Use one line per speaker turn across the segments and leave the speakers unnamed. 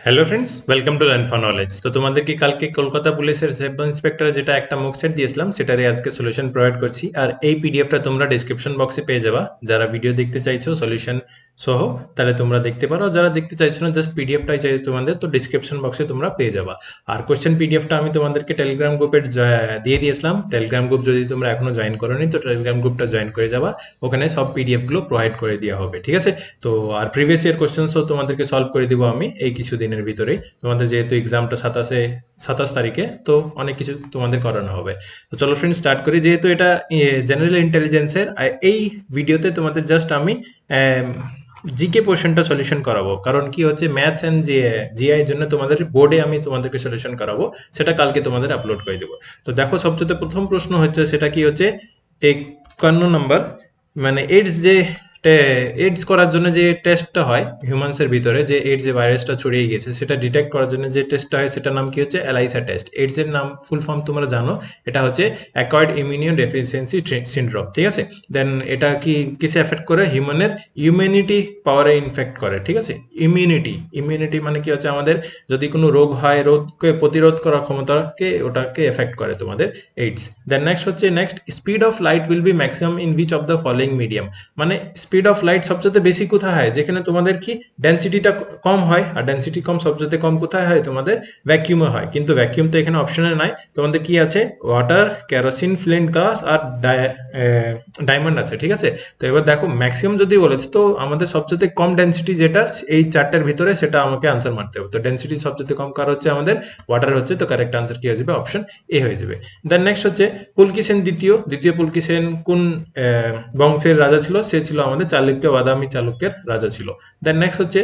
Hello friends, welcome to learn for knowledge. তো তোমাদেরকে কালকে কলকাতা পুলিশের সাব ইন্সপেক্টরে যেটা একটা মুক সেট দিয়েছিলাম সেটারই আজকে সলিউশন প্রোভাইড করছি। আর এই পিডিএফটা তোমরা ডিসক্রিপশন বক্সে পেয়ে যাবা। যারা ভিডিও দেখতে চাইছো সলিউশন সহ তাহলে তোমরা দেখতে পারো, যারা দেখতে চাইছো না জাস্ট পিডিএফটাই চাই তোমাদের, তো ডিসক্রিপশন বক্সে তোমরা পেয়ে যাবা। আর কোশ্চেন পিডিএফটা আমি তোমাদেরকে টেলিগ্রাম গ্রুপের দিয়ে দিয়েছিলাম। টেলিগ্রাম গ্রুপ যদি তোমরা এখনো জয়েন করোনি তো টেলিগ্রাম গ্রুপটা জয়েন করে যাবা, ওখানে সব পিডিএফগুলো প্রোভাইড করে দেওয়া হবে, ঠিক আছে? তো আর প্রিভিয়াস ইয়ার কোশ্চেন্সও তোমাদেরকে সলভ করে দিব আমি এই কিছু দিনের ভিতরেই। তোমাদের যেহেতু এক্সামটা 27 তারিখে, তো অনেক কিছু তোমাদের করানো হবে। তো চলো ফ্রেন্ড স্টার্ট করি। যেহেতু এটা জেনারেল ইন্টেলিজেন্সের, এই ভিডিওতে তোমাদের জাস্ট আমি জিকে পোর্শনটা সলিউশন করাবো, কারণ কি হচ্ছে ম্যাথস অ্যান্ড জিআই এর জন্য তোমাদের বোর্ডে আমি তোমাদেরকে সলিউশন করাবো, সেটা কালকে তোমাদের আপলোড করে দেবো। তো দেখো, সবচেয়ে প্রথম প্রশ্ন হচ্ছে, সেটা কি হচ্ছে 51 নম্বর, মানে এইডস যে এইডস করার জন্য যে টেস্টটা হয় হিউম্যানসের ভিতরে, যে এইডস যে ভাইরাসটা ছড়িয়ে গেছে সেটা ডিটেক্ট করার জন্য যে টেস্টটা হয় সেটার নাম কি হচ্ছে এলাইসা টেস্ট। এইডস এর নাম ফুল ফর্ম তোমরা জানো, এটা হচ্ছে অ্যাকোয়ার্ড ইমিউনো ডেফিসিয়েন্সি সিনড্রোম, ঠিক আছে? দেন এটা কি কিসে এফেক্ট করে? হিউম্যানের ইমিউনিটি পাওয়ারে ইনফেক্ট করে, ঠিক আছে? ইমিউনিটি মানে কি হচ্ছে, আমাদের যদি কোনো রোগ হয়, রোগকে প্রতিরোধ করার ক্ষমতাকে ওটাকে এফেক্ট করে তোমাদের এইডস। দেন নেক্সট হচ্ছে speed of light will be maximum in which of the following medium. মানে স্পিড অফ লাইট সবচেয়ে বেশি কোথায় হয়? যেখানে তোমাদের কি ডেন্সিটিটা কম হয়, আর ডেন্সিটি কম সবচেয়ে কম কোথায় হয়? তোমাদের ভ্যাকিউমে হয়। কিন্তু ভ্যাকিউম তো এখানে অপশনে নাই, তোমাদের কি আছে? ওয়াটার, কেরোসিন, ফ্লিন্ট গ্লাস আর ডায়মন্ড আছে, ঠিক আছে? তো এবার দেখো ম্যাক্সিমাম যদি বলেছে, তো আমাদের সবচেয়ে কম ডেন্সিটি যেটা এই চারটার ভিতরে, সেটা আমাকে আনসার মারতে হবে। তো ডেন্সিটি সবচেয়ে কম কার হচ্ছে? আমাদের ওয়াটার হচ্ছে। তো কারেক্ট আনসার কি হয়ে যাবে? অপশন এ হয়ে যাবে। দেন নেক্সট হচ্ছে পুলকিসেন দ্বিতীয় পুলকিসেন কোন বংশের রাজা ছিল? সে ছিল আমাদের চালুক্য, বাদামি চালুক্যের রাজা ছিল। দেন নেক্সট হচ্ছে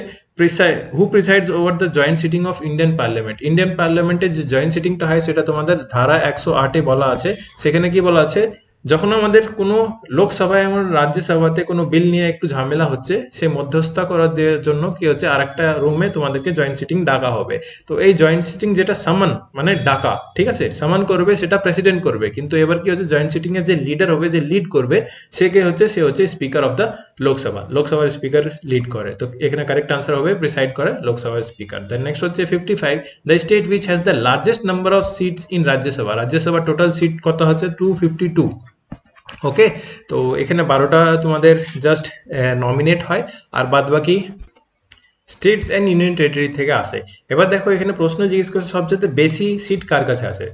who presides over the joint sitting of Indian parliament. Indian পার্লামেন্টের যে জয়েন্ট সিটিংটা হয় সেটা তোমাদের ধারা 108-এ বলা আছে। সেখানে কি বলা আছে? যখন আমাদের কোনো লোকসভায় এবং রাজ্যসভাতে কোনো বিল নিয়ে একটু ঝামেলা হচ্ছে, সে মধ্যস্থতা করার দেওয়ার জন্য কি হচ্ছে, আর একটা রুমে তোমাদেরকে জয়েন্ট সিটিং ডাকা হবে। তো এই জয়েন্ট সিটিং যেটা সামান মানে ডাকা, ঠিক আছে, সামান করবে সেটা প্রেসিডেন্ট করবে, কিন্তু এবার কি হচ্ছে জয়েন্ট সিটিং এর যে লিডার হবে, যে লিড করবে, সে হচ্ছে স্পিকার অফ দ্য লোকসভার স্পিকার লিড করে। তো এখানে কারেক্ট আনসার হবে প্রিসাইড করে লোকসভার স্পিকার। দেন নেক্সট হচ্ছে 55, the state which has the largest number of seats in Rajya Sabha total seat কত হচ্ছে? 252। ওকে, তো এখানে 12টা তোমাদের জাস্ট নমিনেট হয়, আর বাদ বাকি স্টেটস অ্যান্ড ইউনিয়ন টেরিটরি থেকে আসে। এবার দেখো এখানে প্রশ্ন জিজ্ঞেস করছে সবচেয়ে বেশি সিট কার কাছে আছে।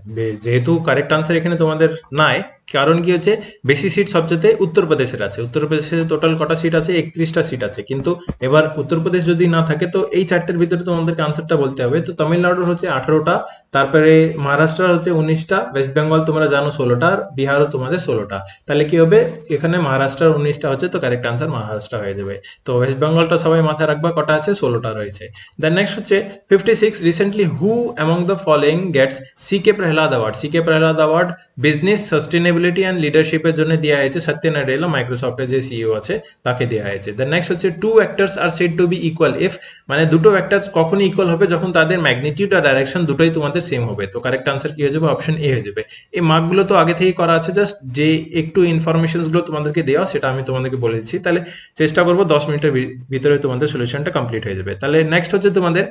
যেহেতু কারেক্ট আনসার এখানে তোমাদের নাই, কারণ কি হচ্ছে বেশি সিট সবচেয়ে উত্তরপ্রদেশের আছে। উত্তরপ্রদেশে টোটাল কটা সিট আছে? 31টা সিট আছে। কিন্তু এবার উত্তরপ্রদেশ যদি না থাকে, তো এই চারটের ভিতরে তোমাদেরকে আনসারটা বলতে হবে। তো তামিলনাড়ুর হচ্ছে 18টা, তারপরে মহারাষ্ট্রের হচ্ছে 19টা, ওয়েস্ট বেঙ্গল তোমরা জানো 16টা, আর বিহারও তোমাদের 16টা। তাহলে কি হবে? এখানে মহারাষ্ট্রের 19টা হচ্ছে, তো কারেক্ট আনসার মহারাষ্ট্র হয়ে যাবে। তো ওয়েস্ট বেঙ্গলটা সবাই মাথায় রাখবা, কটা আছে? 16টা রয়েছে। দেন নেক্সট হচ্ছে 56, recently who among the following gets CK Prahlad award. CK Prahlad award business sustainability and লিডারশিপের জন্য দেওয়া হয়েছে সত্য নাডেলা, মাইক্রোসফটের যে সিইও আছে, তাকে দেওয়া হয়েছে। দেন নেক্সট হচ্ছে two actors are said to be equal if, মানে দুটো অ্যাক্টার্স কখনই ইকুয়াল হবে? যখন তাদের ম্যাগনিটিউড আর ডাইরেকশন দুটোই তোমাদের সেম হবে। তো কারেক্ট আনসার কি হয়ে যাবে? অপশন এ হয়ে যাবে। এই মার্কগুলো তো আগে থেকেই করা আছে, জাস্ট যে একটু ইনফরমেশনসগুলো তোমাদেরকে দেওয়া সেটা আমি তোমাদেরকে বলে দিচ্ছি। তাহলে চেষ্টা করবো 10 মিনিটের ভিতরে তোমাদের সলিউশনটা কমপ্লিট হয়ে যাবে। তাহলে নেক্সট হচ্ছে তোমাদের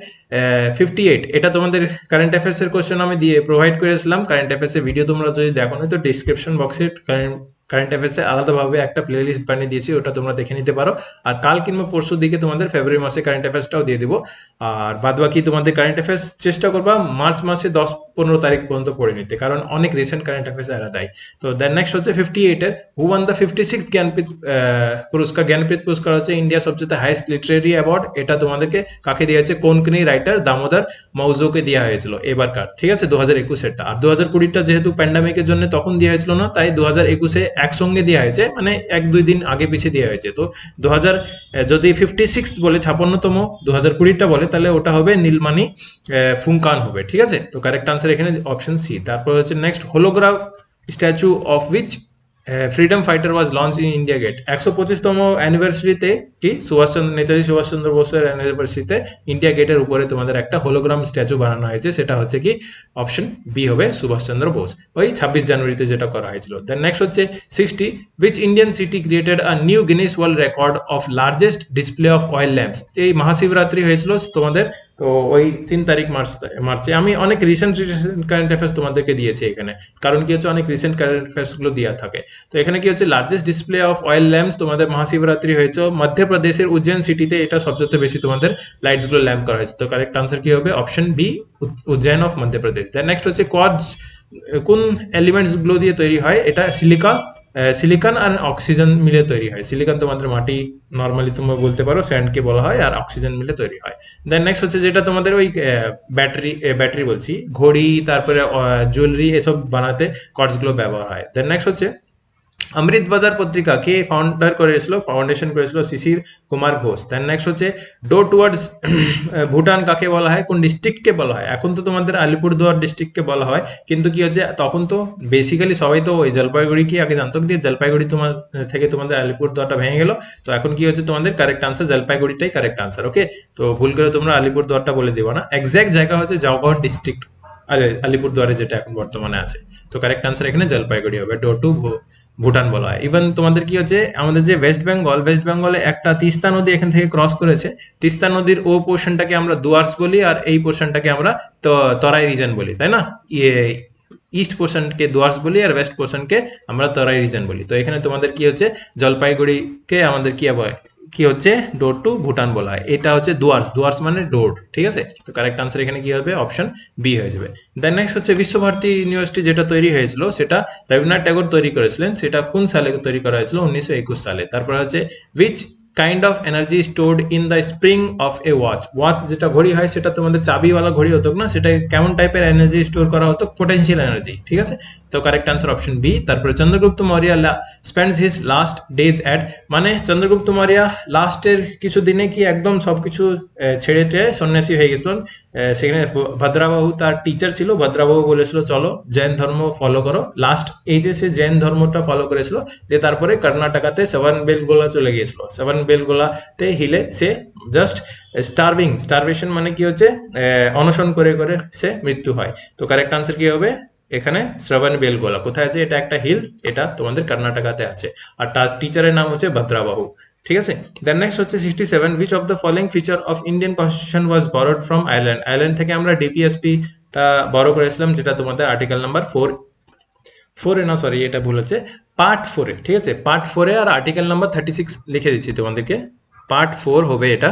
58, এটা তোমাদের কারেন্ট অ্যাফেয়ার্সের কোশ্চেন আমি দিয়ে প্রোভাইড করেছিলাম। কারেন্ট অ্যাফেয়ার্সের ভিডিও তোমরা যদি দেখো না, তো ডিসক্রিপশন বক্সে কারেন্ট অ্যাফেয়ার্সে আলাদাভাবে একটা প্লে লিস্ট বানিয়ে দিয়েছি, ওটা তোমরা দেখে নিতে পারো। আর কাল কিংবা পরশু দিকে তোমাদের ফেব্রুয়ারি মাসে কারেন্ট অ্যাফেয়ার্সটাও দিয়ে দিব। আর বাদ বাকি তোমাদের কারেন্ট অ্যাফেয়ার্স চেষ্টা করবা মার্চ মাসে 10-15 তারিখ পর্যন্ত পড়ে নিতে, কারণ অনেক রিসেন্ট কারেন্ট অ্যাফেয়ার্স এরা দেয়। তো দেন নেক্সট হচ্ছে 58-এর হু ওয়ান দ্য 56th জ্ঞানপীঠ পুরস্কার। জ্ঞানপীঠ পুরস্কার হচ্ছে ইন্ডিয়ার সবচেয়ে হাইস্ট লিটারেরি অ্যাওয়ার্ড। এটা তোমাদেরকে কাকে দেওয়া হয়েছে? কোনকনি রাইটার দামোদর মৌজোকে দেওয়া হয়েছিল এবারকার, ঠিক আছে, 2021-এরটা। আর 2020-টা যেহেতু প্যান্ডামিকের জন্য তখন দেওয়া হয়েছিল না, তাই 2021-এ একসঙ্গে দেওয়া হয়েছে, মানে 1-2 দিন আগে পিছিয়ে দেওয়া হয়েছে। তো 2000 যদি 56 বলে 56তম, 2020টা বলে, তাহলে ওটা হবে নীলমানি ফুংকান হবে, ঠিক আছে? তো কারেক্ট আনসার এখানে অপশন সি। তারপর হচ্ছে next holograph statue of which freedom fighter was launch in India Gate. 125তম অ্যানিভার্সারিতে কি নেতাজি সুভাষচন্দ্র বোসের অ্যানিভার্সারিতে ইন্ডিয়া গেটের উপরে তোমাদের একটা হোলোগ্রাম স্ট্যাচু বানানো হয়েছে, সেটা হচ্ছে কি অপশন বি হবে সুভাষচন্দ্র বোস, ওই 26 জানুয়ারিতে যেটা করা হয়েছিল। দেন নেক্সট হচ্ছে 60, which Indian city created a new Guinness world record of largest display of oil lamps. এই মহাশিবরাত্রি হয়েছিল তোমাদের তো ওই 3 তারিখ মার্চে আমি অনেক রিসেন্ট কারেন্ট অ্যাফেয়ার্স তোমাদেরকে দিয়েছি এখানে, কারণ কি হচ্ছে অনেক রিসেন্ট কারেন্ট অ্যাফেয়ার্স গুলো দেওয়া থাকে। তো এখানে কি হচ্ছে largest display of oil lamps তোমাদের মহাশিবরাত্রি হয়েছে মধ্যপ্রদেশের উজ্জয়ন সিটিতে, এটা সবচেয়ে বেশি তোমাদের লাইটস গুলো ল্যাম্প করা হয়েছে। তো কারেক্ট আনসার কি হবে option B, Ujjain of Madhya Pradesh. Then next হচ্ছে কোয়ার্টজ কোন এলিমেন্টস গুলো দিয়ে তৈরি হয়, এটা সিলিকন আর অক্সিজেন মিলে তৈরি হয়। সিলিকন তোমাদের মাটি নর্মালি তোমরা বলতে পারো স্যান্ডকে বলা হয়, আর অক্সিজেন মিলে তৈরি হয়। দেন নেক্সট হচ্ছে যেটা তোমাদের ওই ব্যাটারি বলছি, ঘড়ি তারপরে জুয়েলারি এসব বানাতে কর্ডস গুলো ব্যবহার হয়। দেন নেক্সট হচ্ছে অমৃত বাজার পত্রিকা কে ফাউন্ডেশন করেছিল শিশির কুমার ঘোষ। দেন নেক্সট হচ্ছে ডোর টুয়ার্ডস ভুটান কাকে বলা হয়, কোন ডিস্ট্রিক্টকে বলা হয়? এখন তো তোমাদের আলিপুরদুয়ার ডিস্ট্রিক্টকে বলা হয়, কিন্তু কি হচ্ছে তখন তো বেসিক্যালি সবাই তো ওই জলপাইগুড়ি কি আগে জানতো, দিয়ে জলপাইগুড়ি থেকে তোমাদের আলিপুরদুয়ারটা ভেঙে গেল। তো এখন কি হচ্ছে তোমাদের কারেক্ট আনসার জলপাইগুড়িটাই কারেক্ট আনসার। ওকে, তো ভুল করে তোমরা আলিপুরদুয়ারটা বলে দিবা না, এক্স্যাক্ট জায়গা হচ্ছে জওহর ডিস্ট্রিক্ট আলিপুরদুয়ারে যেটা এখন বর্তমানে আছে। তো কারেক্ট আনসার এখানে জলপাইগুড়ি হবে, ডোর টু ভুটান বলা হয়। ইভেন তোমাদের কি হচ্ছে আমাদের যে ওয়েস্ট বেঙ্গলে একটা তিস্তা নদী এখান থেকে ক্রস করেছে, তিস্তা নদীর ও পোর্শনটাকে আমরা ডুয়ার্স বলি, আর এই পোর্শনটাকে আমরা তরাই রিজন বলি, তাই না? ইস্ট পোর্শনকে ডুয়ার্স বলি আর ওয়েস্ট পোর্শনকে আমরা তরাই রিজন বলি। তো এখানে তোমাদের কি হচ্ছে জলপাইগুড়িকে আমাদের কি হচ্ছে ডোর টু ভুটান বলা হয়, এটা হচ্ছে ডুয়ার্স মানে ডোর, ঠিক আছে? তো কারেক্ট আনসার এখানে কি হবে অপশন বি হয়ে যাবে। দেন নেক্সট হচ্ছে বিশ্বভারতী ইউনিভার্সিটি যেটা তৈরি হয়েছিল সেটা রবীন্দ্রনাথ ট্যাগোর তৈরি করেছিলেন, সেটা কোন সালে তৈরি করা হয়েছিল? 1921 সালে। তারপর হচ্ছে which kind of energy stored in the spring of A watch যেটা ঘড়ি হয় সেটা তোমাদের চাবিওয়ালা ঘড়ি হতো না, সেটা কেমন টাইপের এনার্জি স্টোর করা হতো? পোটেনশিয়াল এনার্জি, ঠিক আছে? তো কারেক্ট আনসার অপশন বি। তারপরে Chandragupta Maurya spends his last days at, মানে চন্দ্রগুপ্ত মৌর্য লাস্টের কিছু দিনে কি একদম সবকিছু ছেড়ে টেড়ে সন্ন্যাসী হয়ে গেছিলেন। সেখানে ভদ্রাবাহু তার টিচার ছিল, ভদ্রাবাহু বলেছিল চলো জৈন ধর্ম ফলো করো, লাস্ট এই যে সে জৈন ধর্মটা ফলো করেছিল, দিয়ে তারপরে কর্ণাটকাতে সেভেন বেলগোলা চলে গিয়েছিল, সেভেন বেলগোলাতে হিলে সে জাস্ট স্টারভেশন মানে কি হচ্ছে অনশন করে করে সে মৃত্যু হয়। তো কারেক্ট আনসার কি হবে এখানে? শ্রবণ বেলগোলা কোথায় আছে? এটা একটা হিল, এটা তোমাদের কর্ণাটকাতে আছে, আর তার টিচারের নাম হচ্ছে ভদ্রাবাহু, ঠিক আছে? দেন নেক্সট হচ্ছে 67, which of the following feature of Indian constitution was borrowed from Ireland থেকে আমরা ডিপিএসপি টা বড় করেছিলাম, যেটা তোমাদের আর্টিকেল নাম্বার 4 না সরি এটা ভুল হচ্ছে, পার্ট 4 এ, ঠিক আছে? পার্ট 4 এ, আর আর্টিকেল নাম্বার 36 লিখে দিচ্ছি তোমাদেরকে, পার্ট 4 হবে এটা,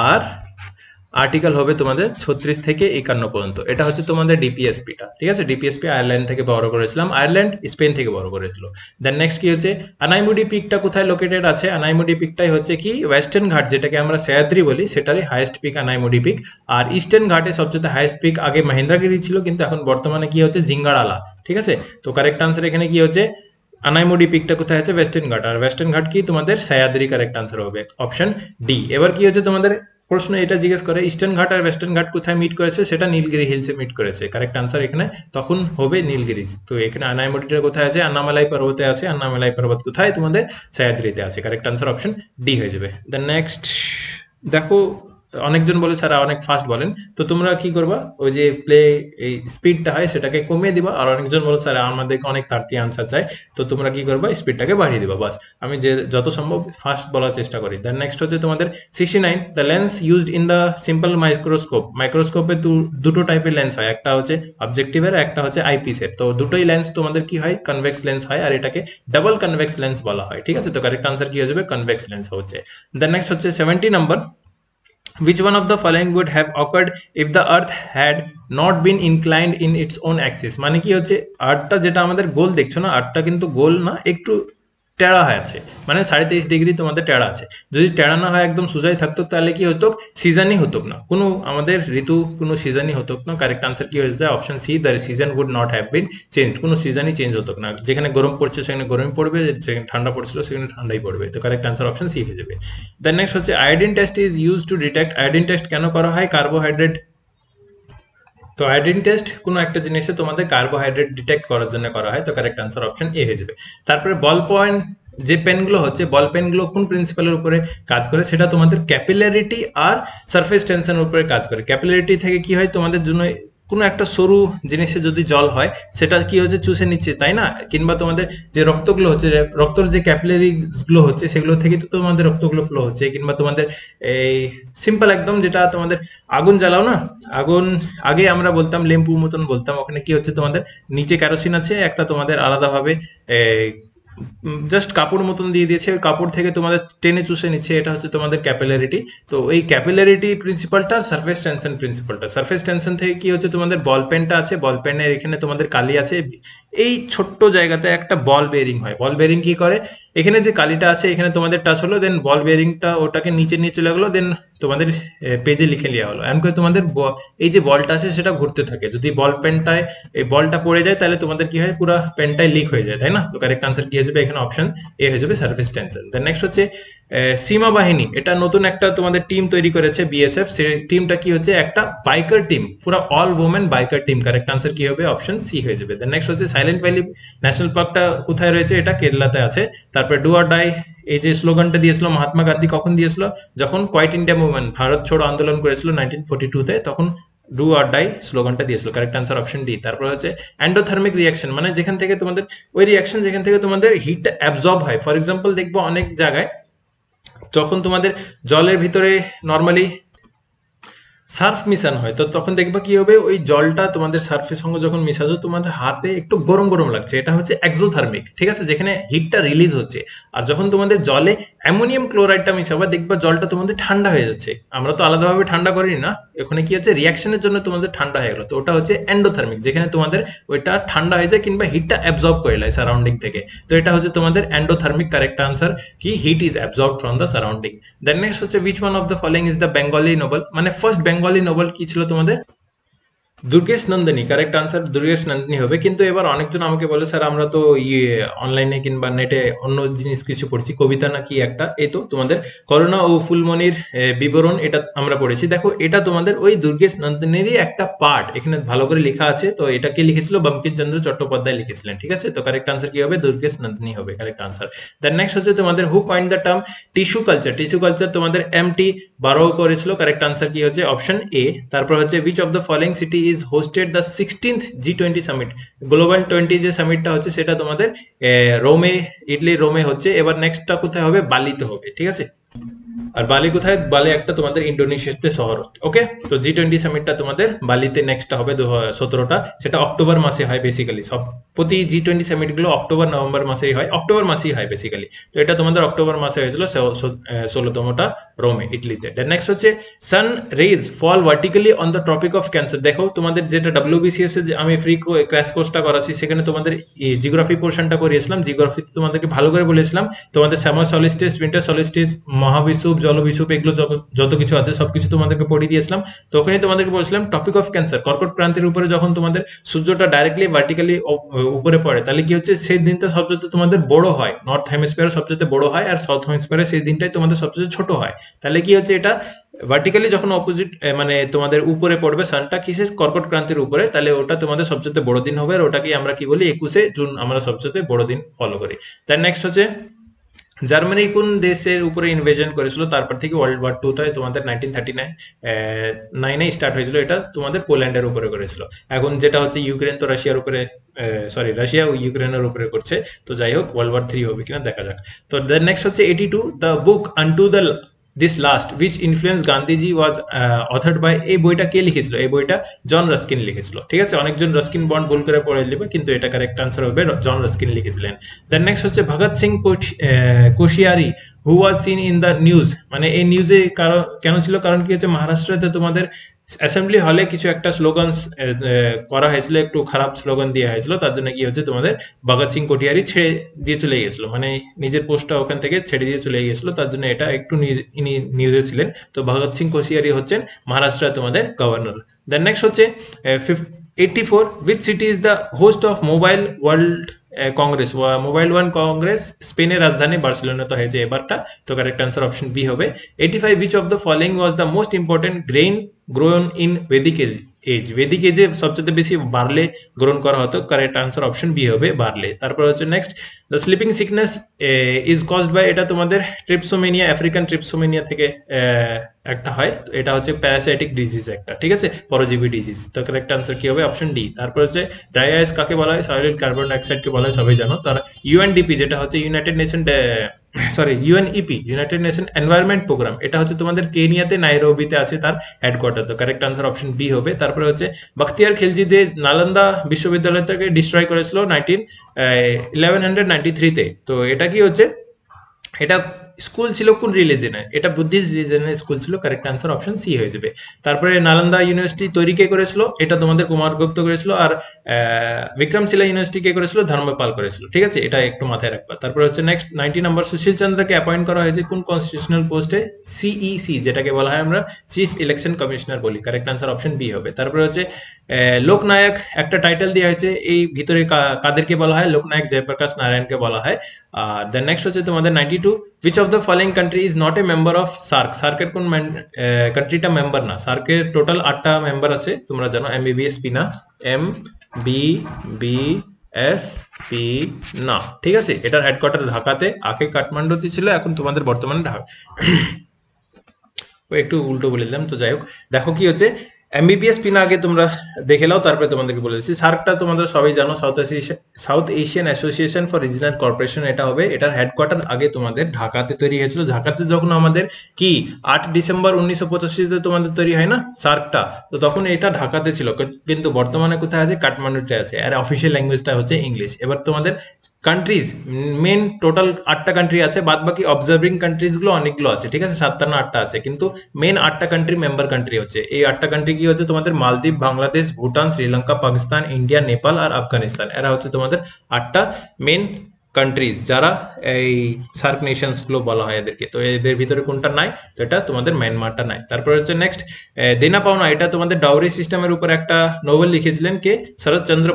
আর আর্টিকেল হবে তোমাদের 36 থেকে 51 পর্যন্ত। এটা হচ্ছে তোমাদের ডিপিএসপিটা, ঠিক আছে? ডিপিএসপি আয়ারল্যান্ড থেকে বড় করেছিলাম, আয়ারল্যান্ড স্পেন থেকে বড় করেছিল। দেন নেক্সট কি হচ্ছে আনাইমুডি পিকটা কোথায় লোকেটেড আছে? আনাইমুডি পিকটাই হচ্ছে কি ওয়েস্টার্ন ঘাট যেটাকে আমরা সহ্যাদ্রি বলি, সেটারই হাইয়েস্ট পিক আনাইমুডি পিক। আর ইস্টার্ন ঘাটে সবচেয়ে হাইয়েস্ট পিক আগে মহেন্দ্রগিরি ছিল, কিন্তু এখন বর্তমানে কি হচ্ছে জিঙ্গাড়ালা, ঠিক আছে? তো কারেক্ট আনসার এখানে কি হচ্ছে আনাইমুডি পিকটা কোথায় আছে? ওয়েস্টার্ন ঘাট, আর ওয়েস্টার্ন ঘাট কি তোমাদের সহ্যাদ্রি, কারেক্ট আনসার হবে অপশন ডি। এবার কি হচ্ছে তোমাদের প্রশ্ন এটা জিজ্ঞেস করে ইস্টার্ন ঘাট আর ওয়েস্টার্ন ঘাট কোথায় মিট করেছে? সেটা নীলগিরি হিলসে মিট করেছে, কারেক্ট আনসার এখানে তখন হবে নীলগিরি। তো এখানে আনাইমুডিটা কোথায় আছে? আন্নামালাই পর্বতে আছে, আন্নামালাই পর্বত কোথায়? তোমাদের সহ্যাদ্রিতে আছে, কারেক্ট আনসার অপশন ডি হয়ে যাবে। দেন নেক্সট দেখো অনেকজন বলে স্যার অনেক ফাস্ট বলেন, তো তোমরা কি করবা ওই যে প্লে এই স্পিডটা হয় সেটাকে কমিয়ে দিবা, আর অনেকজন বলে স্যার আমাদেরকে অনেক তাড়াতাড়ি আনসার চাই, তো তোমরা কি করবা স্পিডটাকে বাড়িয়ে দিবা, বাস আমি যে যত সম্ভব ফাস্ট বলার চেষ্টা করি। দেন নেক্সট হচ্ছে তোমাদের 69, the lens used in the simple মাইক্রোস্কোপে দুটো টাইপের লেন্স হয়, একটা হচ্ছে অবজেক্টিভের, একটা হচ্ছে আইপিসের। তো দুটোই লেন্স তোমাদের কি হয়? কনভেক্স লেন্স হয়, আর এটাকে ডাবল কনভেক্স লেন্স বলা হয়, ঠিক আছে? তো কারেক্ট আনসার কি হয়ে যাবে? কনভেক্স লেন্স হচ্ছে। দেন নেক্সট হচ্ছে 70 number, which one of the following would have occurred if the earth had not been inclined in its own axis? মানে কি হচ্ছে আর্থটা যেটা আমাদের গোল দেখছো না, আর্থটা কিন্তু গোল না, একটু টেড়া হয়ে আছে, মানে 33.5 ডিগ্রি তোমাদের টেড়া আছে। যদি টেড়া না হয় একদম সোজাই থাকতো তাহলে কি হতো? সিজনই হতো না, কোনো আমাদের ঋতু কোনো সিজনই হতো না। কারেক্ট আনসার কি হয়েছে? Option c, the season would not have been change, কোনো সিজনই চেঞ্জ হতো না, যেখানে গরম পড়ছে সেখানে গরমই পড়বে, যেখানে ঠান্ডা পড়ছিল সেখানে ঠান্ডাই পড়বে। তো কারেক্ট আনসার অপশন সি হয়ে যাবে। দেন নেক্সট হচ্ছে iodine test is use to detect, iodine test কেন করা হয়? কার্বোহাইড্রেট, তো আয়োডিন টেস্ট কোনো একটা জিনিসে তোমাদের কার্বোহাইড্রেট ডিটেক্ট করার জন্য করা হয়, তো কারেক্ট আনসার অপশন এ হয়ে যাবে। তারপরে বল পয়েন্ট যে পেনগুলো হচ্ছে, বল পেনগুলো কোন প্রিন্সিপালের উপরে কাজ করে? সেটা তোমাদের ক্যাপিলারিটি আর সারফেস টেনশনের উপরে কাজ করে। ক্যাপিলারিটি থেকে কি হয় তোমাদের জন্য কোনো একটা সরু জিনিসে যদি জল হয় সেটা কি হচ্ছে চুষে নিচ্ছে, তাই না? কিংবা তোমাদের যে রক্তগুলো হচ্ছে, রক্তর যে ক্যাপিলারিজ গুলো হচ্ছে সেগুলো থেকে তো তোমাদের রক্তগুলো ফ্লো হচ্ছে। কিংবা তোমাদের এই সিম্পল একদম যেটা তোমাদের আগুন জ্বালাও না, আগুন আগে আমরা বলতাম লেম্পু মতন বলতাম, ওখানে কি হচ্ছে তোমাদের নিচে কেরোসিন আছে একটা, তোমাদের আলাদাভাবে জাস্ট কাপড় মতন দিয়ে দিয়েছে, ওই কাপড় থেকে তোমাদের টেনে চুষে নিচ্ছে, এটা হচ্ছে তোমাদের ক্যাপিলারিটি। তো এই ক্যাপিলারিটি প্রিন্সিপালটা, সারফেস টেনশন প্রিন্সিপালটা, সারফেস টেনশন থেকে কি হচ্ছে তোমাদের বল পেনটা আছে, বল পেনের এখানে তোমাদের কালি আছে, এই ছোট্ট জায়গাতে একটা বল বেয়ারিং হয়। বল বেয়ারিং কি করে, এখানে যে কালিটা আছে এখানে তোমাদের টাচ হলো, দেন বল বেয়ারিংটা ওটাকে নিচে নিয়ে চলে গেলো, দেন তোমাদের পেজে লিখে নেওয়া হলো। এমন করে তোমাদের এই যে বলটা আছে সেটা ঘুরতে থাকে। যদি বল পেনটায় এই বলটা পড়ে যায় তাহলে তোমাদের কি হয়, পুরো পেনটাই লিক হয়ে যায়, তাই না? তো কারেক্ট আনসার কি হয়ে যাবে এখানে, অপশন এ হয়ে যাবে, সারফেস টেনশন। দেন নেক্সট হচ্ছে সীমা বাহিনী, এটা নতুন একটা তোমাদের টিম তৈরি করেছে বিএসএফ। সেই টিমটা কি হচ্ছে, একটা বাইকার টিম, পুরো all women biker team. Correct answer কি হবে, অপশন সি হয়ে যাবে। দেন নেক্সট হচ্ছে সাইলেন্ট ভ্যালি ন্যাশনাল পার্কটা কোথায় রয়েছে, এটা কেরালাতে আছে। তারপরে ডু অর ডাই, এই যে স্লোগানটা দিয়েছিল মহাত্মা গান্ধী কখন দিয়েছিল, যখন কোয়াইট ইন্ডিয়া মুভমেন্ট, ভারত छोड़ो আন্দোলন করেছিল 1942-তে, তখন ডু অর ডাই স্লোগানটা দিয়েছিল। Correct answer option D. তারপর হচ্ছে এন্ডোথার্মিক রিয়াকশন, মানে যেখান থেকে তোমাদের ওই রিয়াকশন যেখান থেকে তোমাদের হিটটা অ্যাবজর্ব হয়। ফর এক্সাম্পল দেখবো অনেক জায়গায় যখন তোমাদের জলের ভিতরে নর্মালি সার্ফ মিশানো হয়, তো তখন দেখবা কি হবে, ওই জলটা তোমাদের সার্ফের সঙ্গে যখন মিশাছো তোমাদের হাতে একটু গরম গরম লাগছে, এটা হচ্ছে এক্সোথার্মিক, ঠিক আছে, যেখানে হিটটা রিলিজ হচ্ছে। আর যখন তোমাদের জলে অ্যামোনিয়াম ক্লোরাইডটা মিশাবে দেখবা জলটা তোমাদের ঠান্ডা হয়ে যাচ্ছে। আমরা তো আলাদাভাবে ঠান্ডা করি না, ওখানে কি হচ্ছে রিয়াকশনের জন্য তোমাদের ঠান্ডা হয়ে গেলো, তো ওটা হচ্ছে এন্ডোথার্মিক, যেখানে তোমাদের ওইটা ঠান্ডা হয়ে যায় কিংবা হিটটা অ্যাবজর্ব করে নেয় সারাউন্ডিং থেকে। তো এটা হচ্ছে তোমাদের এন্ডোথার্মিক। কারেক্ট আনসার কি, heat is absorb from the surrounding. Then next হচ্ছে which one of the following is the Bengali novel, মানে ফার্স্ট বেঙ্গলি নোবেল কি ছিল তোমাদের, দুর্গেশ নন্দিনী। কারেক্ট আনসার দুর্গেশ নন্দিনী হবে। কিন্তু এবার অনেকজন আমাকে বলে স্যার আমরা তো অনলাইনে কিংবা নেটে অন্য জিনিস কিছু পড়ছি, কবিতা নাকি একটা, এই তো তোমাদের করুণা ও ফুলমণির বিবরণ, এটা আমরা পড়েছি। দেখো এটা তোমাদের ওই দুর্গেশ নন্দিনীরই একটা পার্ট, এখানে ভালো করে লেখা আছে। তো এটা কে লিখেছিল, বঙ্কিমচন্দ্র চট্টোপাধ্যায় লিখেছিলেন, ঠিক আছে। তো কারেক্ট আনসার কি হবে, দুর্গেশ নন্দিনী হবে কারেক্ট আনসার। দেন নেক্সট হচ্ছে তোমাদের who coined the term tissue culture. Tissue culture তোমাদের এমটি বারো করেছিল। কারেক্ট আনসার কি হচ্ছে, অপশন এ। তারপর হচ্ছে which of the following city is hosted the 16th G20 summit, global 20 যে সামিটটা হচ্ছে সেটা তোমাদের রোমে, ইটালি রোমে হচ্ছে। এবার নেক্সটটা কোথায় হবে, বালিতে হবে, ঠিক আছে। আর বালি কোথায়, বালি একটা তোমাদের ইন্ডোনেশিয়াতে শহর, ওকে। তো G20 সামিটটা তোমাদের বালিতে নেক্সটটা হবে 17টা, সেটা অক্টোবর মাসে হয় বেসিক্যালি। সব প্রতি G20 সামিট গুলো অক্টোবর নভেম্বর মাসেই হয়, অক্টোবর মাসেই হয় বেসিক্যালি। তো এটা তোমাদের অক্টোবর মাসে হয়েছিল 16তমটা রোমে, ইটলিতে। নেক্সট হচ্ছে sun rays fall vertically on the tropic of cancer. দেখো তোমাদের যেটা WBCS এর যে আমি ফ্রি ক্র্যাশ কোর্সটা করাচ্ছি সেখানে তোমাদের জিওগ্রাফি পোর্শনটা করিয়েছিলাম। জিওগ্রাফিতে তোমাদেরকে ভালো করে বলেছিলাম তোমাদের সামার সলিস্টিস, উইন্টার সলিস্টিস, মহাবিষুব, জলবিষুব, এগুলো যত কিছু আছে সবকিছু তোমাদেরকে পড়িয়ে দিয়েছিলাম। তো ওখানে তোমাদেরকে বলেছিলাম টপিক অফ ক্যান্সার, কর্কট ক্রান্তির উপরে যখন তোমাদের সূর্যটা ডাইরেক্টলি ভার্টিক্যালি উপরে পড়ে তাহলে কি হচ্ছে, সেই দিনটা সবচেয়ে তোমাদের বড় হয়, নর্থ হেমিস্ফিয়ারে সবচেয়ে বড় হয়, আর সাউথ হেমিস্ফিয়ারে সেই দিনটাই তোমাদের সবচেয়ে ছোট হয়। তাহলে কি হচ্ছে, এটা ভার্টিক্যালি যখন অপোজিট মানে তোমাদের উপরে পড়বে সানটা কিসের, কর্কট ক্রান্তির উপরে, তাহলে ওটা তোমাদের সবচেয়ে বড় দিন হবে। আর ওটাকে আমরা কি বলি, 21শে জুন আমরা সবচেয়ে বড় দিন ফলো করি। তার নেক্সট হচ্ছে জার্মানি কোন দেশের উপরে ইনভেশন করেছিল তারপর থেকে ওয়ার্ল্ড ওয়ার 2 তোমাদের 1939 স্টার্ট হয়েছিল, এটা তোমাদের পোল্যান্ডের উপরে করেছিল। এখন যেটা হচ্ছে ইউক্রেন তো রাশিয়ার উপরে, সরি রাশিয়া ও ইউক্রেনের উপরে করছে। তো যাই হোক ওয়ার্ল্ড ওয়ার 3 হবে কিনা দেখা যাক। তো নেক্সট হচ্ছে 82 the book unto the this last which influence Gandhiji was authored by, এই বইটা কে লিখেছিল, এই বইটা জন রাস্কিন লিখেছিল, ঠিক আছে। অনেকজন রাস্কিন বন্ড ভুল করে পড়ে নেবে, কিন্তু এটা কারেক্ট আনসার হবে জন রাস্কিন লিখেছিলেন। দেন নেক্সট হচ্ছে Bhagat Singh Koshyari who was seen in the news, মানে এই নিউজে কেন ছিল, কারণ কি হচ্ছে মহারাষ্ট্রতে তোমাদের অ্যাসেম্বলি হলে কিছু একটা স্লোগান করা হয়েছিল, একটু খারাপ স্লোগান দেওয়া হয়েছিল, তার জন্য কি হচ্ছে তোমাদের ভগৎ সিং কোঠিয়ারি ছেড়ে দিয়ে চলে গেছিল, মানে নিজের পোস্টটা ওখান থেকে ছেড়ে দিয়ে চলে গেছিল, তার জন্য এটা একটু নিউজে ছিলেন। তো ভগৎ সিং কোশিয়ারি হচ্ছেন মহারাষ্ট্রের তোমাদের গভর্নর। দেন নেক্সট হচ্ছে 84 which city is the host of Mobile World Congress, mobile world Congress স্পেনের রাজধানী বার্সেলোনাতে হয়েছে এবারটা। তো কারেক্ট আনসার অপশন বি হবে। 85 which of the following was the most important grain grown in Vedic age, age, Vedic এজে সবচেয়ে বেশি বার্লে গ্রহণ করা হতো। কারেক্ট আনসার অপশন বি হবে বার্লে। তারপর হচ্ছে next, the sleeping sickness is caused by, এটা তোমাদের ট্রিপসোমেনিয়া, আফ্রিকান ট্রিপসোমেনিয়া থেকে একটা হয়। তো এটা হচ্ছে প্যারাসাইটিক ডিজিজ একটা, ঠিক আছে, পরজীবী ডিজিজ। তো কারেক্ট আনসার কি হবে? Option D. তারপর হচ্ছে ড্রাই আইস কাকে বলা হয়? সলিড কার্বন ডাইঅক্সাইডকে বলা হয়, সবাই জানো। তার ইউএনডিপি যেটা হচ্ছে United Nation, sorry UNEP, United Nation Environment Programme, এটা হচ্ছে তোমাদের কেনিয়াতে নাইরোবিতে আছে তার হেডকোয়ার্টার। তো কারেক্ট আনসার অপশন বি হবে। তারপরে হচ্ছে বখতিয়ার খিলজি দে নালন্দা বিশ্ববিদ্যালয় থেকে ডিস্ট্রয় করেছিল 1193-তে। তো এটা কি হচ্ছে, এটা স্কুল ছিল কোন রিলিজনের? এটা বুদ্ধিস্ট রিলিজনের স্কুল ছিল। কারেক্ট আনসার অপশন সি হয়ে যাবে। তারপরে নালন্দা ইউনিভার্সিটি তৈরি কে করেছিল? এটা তোমাদের কুমারগুপ্ত করেছিল। আর বিক্রমশিলা ইউনিভার্সিটি কে করেছিল? ধর্মপাল করেছিল, ঠিক আছে, এটা একটু মাথায় রাখবা। তারপরে হচ্ছে নেক্সট 90 নম্বর, সুশীল চন্দ্রকে অ্যাপয়েন্ট করা হয়েছে কোন কনস্টিটিউশনাল পোস্টে? সিইসি, যেটাকে বলা হয় আমরা চিফ ইলেকশন কমিশনার বলি। কারেক্ট আনসার অপশন বি হবে। তারপরে হচ্ছে লোকনায়ক একটা টাইটেল দেওয়া হয়েছে, এই ভিতরে কাদেরকে বলা হয়? লোকনায়ক জয়প্রকাশ নারায়ণকে বলা হয়। আর দেন নেক্সট হচ্ছে তোমাদের 92, which of the following country is not a member of SAARC? সার্কের কোন কান্ট্রিটা মেম্বার না? সার্কের টোটাল 8টা মেম্বার আছে, তোমরা জানো। এমবিবিএস পি না, এমবিবিএস পি না, ঠিক আছে। এটার হেডকোয়ার্টার ঢাকাতে, আগে কাঠমান্ডুতে ছিল, এখন তোমাদের বর্তমানে ঢাকা। একটু উল্টো বলে দিলাম, তো যাই হোক। দেখো কি হচ্ছে, এমবিবিএস পিনা আগে তোমরা দেখে নাও, তারপরে তোমাদেরকে বলে দিচ্ছি। সার্কটা তোমরা সবাই জানো, south Asian association for regional corporation এটা হবে। এটার হেডকোয়ার্টার আগে তোমাদের ঢাকাতে তৈরি হয়েছিল। ঢাকাতে যখন আমাদের কি 8 ডিসেম্বর 1985-তে তোমাদের তৈরি হয় না সার্কটা, তো তখন এটা ঢাকাতে ছিল, কিন্তু বর্তমানে কোথায় আছে? কাঠমান্ডুতে আছে। আর অফিসিয়াল ল্যাঙ্গুয়েজটা হচ্ছে ইংলিশ। এবার তোমাদের কান্ট্রিজ, মেন টোটাল 8টা কান্ট্রি আছে, বাদ বাকি অবজার্ভিং কান্ট্রিজ গুলো অনেকগুলো আছে, ঠিক আছে, 7টা না 8টা আছে, কিন্তু মেন 8টা কান্ট্রি মেম্বার কান্ট্রি হচ্ছে। এই 8টা কান্ট্রি কি হচ্ছে? তোমাদের মালদ্বীপ, বাংলাদেশ, ভুটান, শ্রীলঙ্কা, পাকিস্তান, ইন্ডিয়া, নেপাল আর আফগানিস্তান। এরা হচ্ছে তোমাদের 8টা মেন কান্ট্রিজ, যারা এই সার্ক নেশনস গুলো বলা হয় এদেরকে। তো এদের ভিতরে কোনটা নাই? তো এটা তোমাদের মায়ানমারটা নাই। তারপরে হচ্ছে নেক্সট, দেনা পাওনা, এটা তোমাদের ডাউরি সিস্টেমের উপর একটা নোবেল লিখেছিলেন কে? শরৎচন্দ্র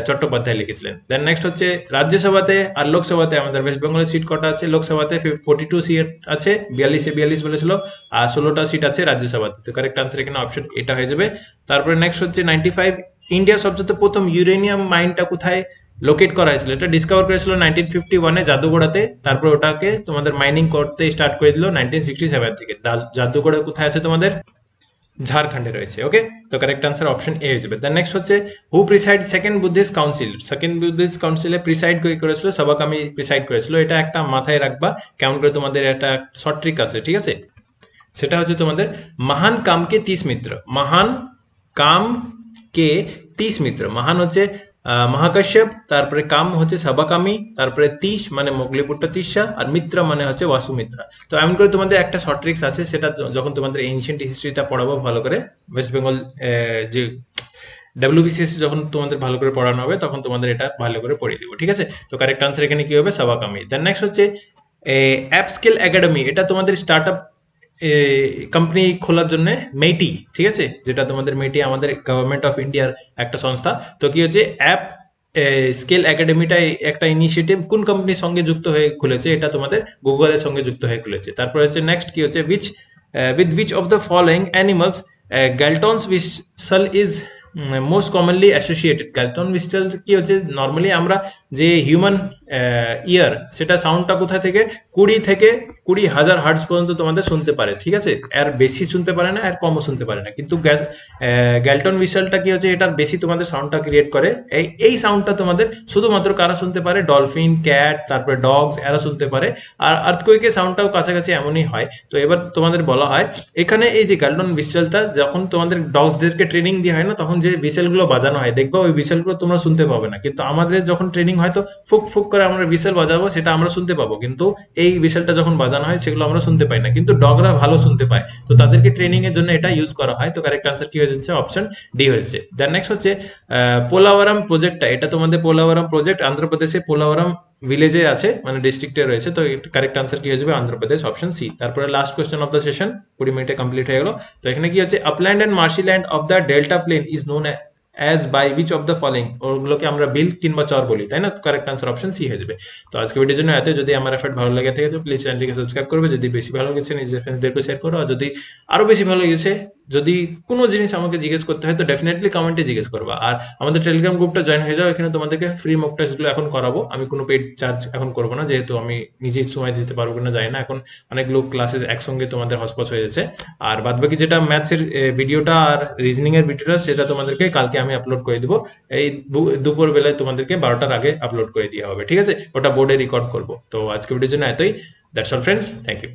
চট্টোপাধ্যায় লিখেছিলেন। দেন নেক্সট হচ্ছে রাজ্যসভাতে আর লোকসভাতে আমাদের ওয়েস্ট বেঙ্গলের সিট কটা আছে? লোকসভাতে 42 সিট আছে, 42 বলেছিল, আর 16টা সিট আছে রাজ্যসভাতে। তো কারেক্ট আনসার এখানে অপশন এটা হয়ে যাবে। তারপরে নেক্সট হচ্ছে 95, ইন্ডিয়ার সবচেয়ে প্রথম ইউরেনিয়াম মাইনটা কোথায় লোকেট করা হয়েছিল? এটা ডিসকভার করেছিল 1951-এ জাদুগড়াতে। তারপর ওটাকে তোমাদের মাইনিং করতে স্টার্ট করে দিল 1967 থেকে। জাদুগড়া কোথায় আছে? তোমাদের ঝাড়খণ্ডে রয়েছে। ওকে, তো কারেক্ট আনসার অপশন এ হয়ে যাবে। দেন নেক্সট হচ্ছে who preside second Buddhist council? Second Buddhist কাউন্সিলে প্রিসাইড করেছিল সবাকামি প্রিসাইড করেছিল। এটা একটা মাথায় রাখবা, কেমন করে তোমাদের একটা শর্ট ট্রিক আছে, ঠিক আছে। সেটা হচ্ছে তোমাদের মহান কামকে 30 মিত্র। মহান কামকে 30 মিত্র, মহান হচ্ছে মহাকাশ্যপ, তারপরে কাম হচ্ছে সবাকামি, তারপরে 30 মানে মোগলিপুট্টা তিস্সা, আর মিত্র মানে হচ্ছে বাসুমিত্রা। তো এমন করে তোমাদের একটা শর্ট ট্রিক্স আছে, সেটা যখন তোমাদের এনশিয়েন্ট হিস্ট্রিটা পড়াবো ভালো করে, ওয়েস্ট বেঙ্গল যে ডাব্লিউবিসিএস যখন তোমাদের ভালো করে পড়ানো হবে, তখন তোমাদের এটা ভালো করে পড়িয়ে দেবো, ঠিক আছে। তো কারেক্ট আনসার এখানে কি হবে? সবাকামি। দেন নেক্সট হচ্ছে অ্যাপ স্কিল একাডেমি, এটা তোমাদের স্টার্ট আপ কোম্পানি খোলার জন্য মেইটি, ঠিক আছে, যেটা তোমাদের মেইটি আমাদের গভর্নমেন্ট অফ ইন্ডিয়ার একটা সংস্থা। তো কি হচ্ছে, অ্যাপ স্কেল একাডেমিটা একটা ইনিশিয়েটিভ কোন কোম্পানির সঙ্গে যুক্ত হয়ে খুলেছে? এটা তোমাদের গুগলের সঙ্গে যুক্ত হয়ে খুলেছে। তারপর হচ্ছে নেক্সট কি হচ্ছে, with which of the following animals Galton's whistle is most commonly associated? Galton whistle কি হচ্ছে, নর্মালি আমরা যে হিউম্যান ইয়ার, সেটা সাউন্ডটা কোথা থেকে 20,000 হার্টজ পর্যন্ত তোমাদের শুনতে পারে, ঠিক আছে। এর বেশি শুনতে পারে না, এর কমও শুনতে পারে না, কিন্তু গ্যালটন উইসেলটা কি হচ্ছে, এটার বেশি তোমাদের সাউন্ডটা ক্রিয়েট করে। এই সাউন্ডটা তোমাদের শুধুমাত্র কারা শুনতে পারে? ডলফিন, ক্যাট, তারপরে ডগস, এরা শুনতে পারে। আর আর্থকুইকের সাউন্ডটাও কাছাকাছি এমনই হয়। তো এবার তোমাদের বলা হয় এখানে এই যে গ্যালটন উইসেলটা, যখন তোমাদের ডগসদেরকে ট্রেনিং দেওয়া হয় না, তখন যে বিসেলগুলো বাজানো হয়, দেখবা ওই বিসেলগুলো তোমরা শুনতে পাবে না, কিন্তু আমাদের যখন ট্রেনিং হয় তো ফুক ফুক করে আমরা বিসেল বাজাবো, সেটা আমরা শুনতে পাবো, কিন্তু এই বিসেলটা যখন বাজানো হয় সেগুলো আমরা শুনতে পাই না, কিন্তু ডগরা ভালো শুনতে পায়। তো তাদেরকে ট্রেনিং এর জন্য এটা ইউজ করা হয়। তো কারেক্ট আনসার কি হয়েছে? অপশন ডি হয়েছে। দেন নেক্সট হচ্ছে পোলাওয়ারাম প্রজেক্টটা, এটা তোমাদের পোলাওয়ারাম প্রজেক্ট অন্ধ্রপ্রদেশে পোলাওয়ারাম ভিলেজে আছে, মানে ডিস্ট্রিক্টে রয়েছে। তো কারেক্ট আনসার কি হয়ে যাবে? Andhra Pradesh, option C. তারপরে last question of the session, 20 মিনিটে কমপ্লিট হয়ে গেল। তো এখানে কি হচ্ছে, upland and marshy land of the delta plain is known as by which of the following? ওগুলোকে আমরা বিল কিংবা চর বলি, তাই না? কারেক্ট আনসার অপশন সি হয়ে যাবে। তো আজকে ভিডিওর জন্য এত। যদি আমার এফর্ট ভালো লাগে থাকে তো প্লিজ চ্যানেলটিকে সাবস্ক্রাইব করবে, যদি বেশি ভালো লেগেছে নিজের ফ্রেন্ডসদেরকে শেয়ার করো, আর যদি আরো বেশি ভালো লেগেছে যদি কোনো জিনিস আমাকে জিজ্ঞেস করতে হয় তো ডেফিনেটলি কমেন্টে জিজ্ঞেস করবা। আর আমাদের টেলিগ্রাম গ্রুপটা জয়েন হয়ে যাও, এখানে তোমাদেরকে ফ্রি মক টেস্টগুলো এখন করাবো। আমি কোনো পেইড চার্জ এখন করবো না, যেহেতু আমি নিজেই সময় দিতে পারবো কিনা জানি না। এখন অনেক লোক ক্লাসে একসঙ্গে তোমাদের হসপস হয়ে যাচ্ছে। আর বাদবাকি যেটা ম্যাথসের ভিডিওটা আর রিজনিং এর ভিডিওটা সেটা তোমাদেরকে কালকে আমি আপলোড করে দিব। এই দুপুর বেলায় তোমাদেরকে 12টার আগে আপলোড করে দেওয়া হবে, ঠিক আছে? ওটা বোর্ডে রেকর্ড করবো। তো আজকে ভিডিওর জন্য এতই। That's all friends, thank you.